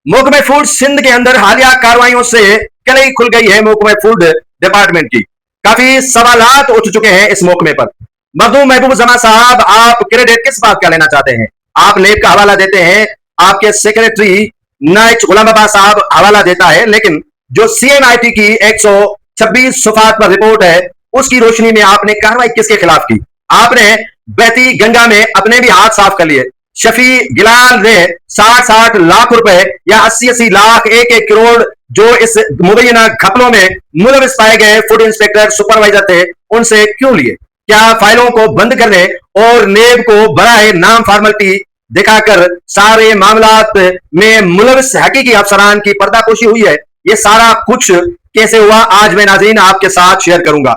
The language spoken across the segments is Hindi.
महकमे फूड सिंध के अंदर हालिया कार्रवाइयों से कलई खुल गई है महकमे फूड डिपार्टमेंट की। काफी सवालात उठ चुके हैं इस महकमे पर। मखदूम महबूब जमा साहब, आप क्रेडिट किस बात का लेना चाहते हैं? आप नेब का हवाला देते हैं, आपके सेक्रेटरी नाइच गुलाम अब्बास साहब हवाला देता है, लेकिन जो सीएमआईटी की 126 सफात पर रिपोर्ट है उसकी रोशनी में आपने कार्रवाई किसके खिलाफ की? आपने बहती गंगा में अपने भी हाथ साफ कर लिए। शफी गिलाल ने 60-60 लाख रुपए या 80-80 लाख, 1-1 करोड़ जो इस मुबैना घपलों में मुलविस पाए गए फूड इंस्पेक्टर सुपरवाइजर थे, उनसे क्यों लिए? क्या फाइलों को बंद करने और नेब को बराए नाम फॉर्मेलिटी दिखाकर सारे मामलात में मुलविस हकीकी अफसरान की पर्दापोशी हुई है? ये सारा कुछ कैसे हुआ, आज मैं नाज़रीन आपके साथ शेयर करूंगा।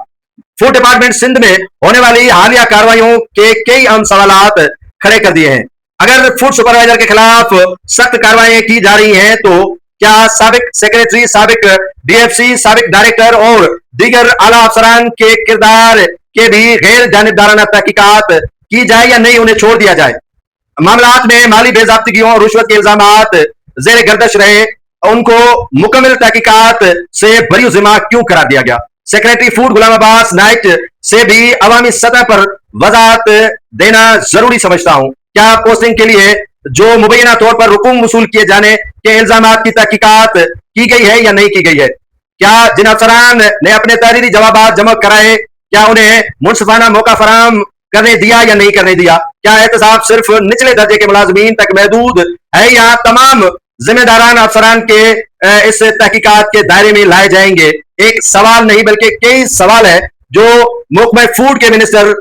फूड डिपार्टमेंट सिंध में होने वाली हालिया कार्रवाइयों के कई अहम सवालात खड़े कर दिए हैं। अगर फूड सुपरवाइजर के खिलाफ सख्त कार्रवाई की जा रही हैं तो क्या साबिक सेक्रेटरी, साबिक डीएफसी, साबिक डायरेक्टर और दीगर आला अफसरान के किरदार के भी गैर जानिबदाराना तहकीकात की जाए या नहीं, उन्हें छोड़ दिया जाए? मामलात में माली बेजाब्तगियों और रुश्वत के इल्जामात जेर गर्दश रहे, उनको मुकम्मल तहकीकात से बरी जिम्मा क्यों करार दिया गया? सेक्रेटरी फूड गुलाम अब्बास नाइट से भी अवामी सतह पर वजाहत देना जरूरी समझता हूं। क्या पोस्टिंग के लिए जो मुबैना तौर पर रुकूम वसूल किए जाने के इल्जामात की तहकीकात की गई है या नहीं की गई है? क्या जिन अफसरान ने अपने तहरीरी जवाब जमा कराए, क्या उन्हें मुनसिफाना मौका फराम करने दिया या नहीं करने दिया? क्या एहतसाब सिर्फ निचले दर्जे के मुलाजमीन तक महदूद है या तमाम जिम्मेदारान अफसरान के इस तहकीकात के दायरे में लाए जाएंगे? एक सवाल नहीं बल्कि कई सवाल है जो महकमा फूड के मिनिस्टर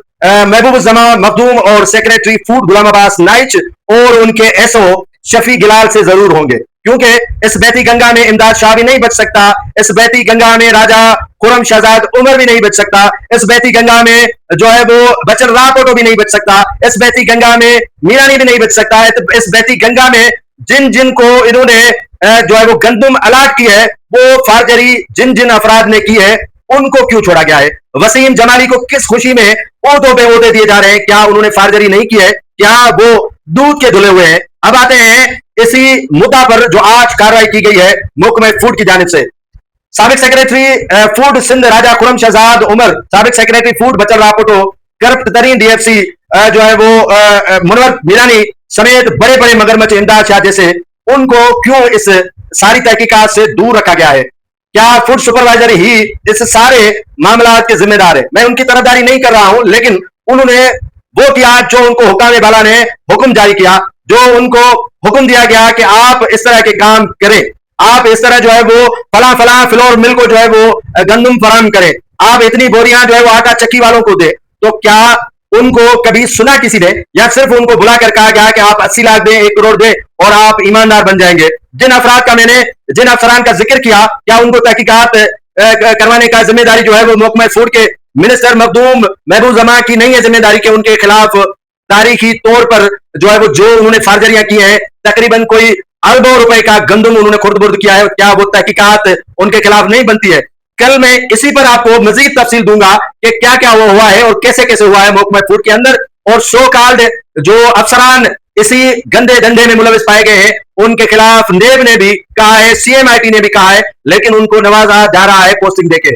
महबूब जमा मखदूम और सेक्रेटरी फूड गुलाम अब्बास नाइच और उनके एसओ शफी गिलाल से जरूर होंगे, क्योंकि इस बहती गंगा में इमदाद शाह भी नहीं बच सकता, इस बहती गंगा में राजा खुरम शहजाद उमर भी नहीं बच सकता, इस बहती गंगा में जो है वो बचन राकोटो भी नहीं बच सकता, इस बहती गंगा में मीरानी भी नहीं बच सकता है। इस बहती गंगा में जिन जिन को इन्होंने जो है वो गंदुम अलाट की है, वो फार्जरी जिन जिन अफराद ने की है, उनको क्यों छोड़ा गया है? वसीम जमाली को किस खुशी में ओहदों पे ओहदे दिए जा रहे हैं? क्या उन्होंने फार्जरी नहीं की है? क्या वो दूध के धुले हुए हैं? अब आते हैं इसी मुद्दा पर जो आज कार्रवाई की गई है महकमा फूड की जानिब से। साबिक सेक्रेटरी फूड सिंध राजा खुरम शहजाद उमर, साबिक सेक्रेटरी फूड बचन रापोटो, करप्ट तरीन डीएफसी जो है वो मुनवर मीरानी समेत बड़े बड़े मगरमच्छ इमदाद शाह जैसे, उनको क्यों इस सारी तहकीकात से दूर रखा गया है? क्या फूड सुपरवाइजर ही इस सारे मामला के जिम्मेदार है? मैं उनकी तरफदारी नहीं कर रहा हूं, लेकिन उन्होंने वो किया जो उनको हुक्म बाला ने हुक्म जारी किया, जो उनको हुक्म दिया गया कि आप इस तरह के काम करें, आप इस तरह जो है वो फला फला फ्लोर मिल को जो है वो गंदम फराम करें, आप इतनी बोरियां जो है वो आटा चक्की वालों को दे। तो क्या उनको कभी सुना किसी ने, या सिर्फ उनको बुलाकर कहा गया कि आप 80 लाख दें, 1 करोड़ दें और आप ईमानदार बन जाएंगे? जिन अफराद का मैंने जिन अफसरान का जिक्र किया, क्या उनको तहकीकात करवाने का जिम्मेदारी जो है वो महकमा फूड के मिनिस्टर मखदूम महबूब जमा की नहीं है जिम्मेदारी के उनके खिलाफ तारीखी तौर पर जो है वो जो उन्होंने फार्जरियां की हैं, तकरीबन कोई अरबों रुपए का गंदम उन्होंने खुर्द-बुर्द किया है, क्या वो तहकीकात उनके खिलाफ नहीं बनती है? कल मैं इसी पर आपको मजीद तफसील दूंगा कि क्या क्या वो हुआ है और कैसे कैसे हुआ है महकमा फूड के अंदर, और सो कॉल्ड जो अफसरान इसी गंदे धंधे में मुलविस पाए गए हैं उनके खिलाफ नेब ने भी कहा है, सीएमआईटी ने भी कहा है, लेकिन उनको नवाजा जा रहा है पोस्टिंग देके।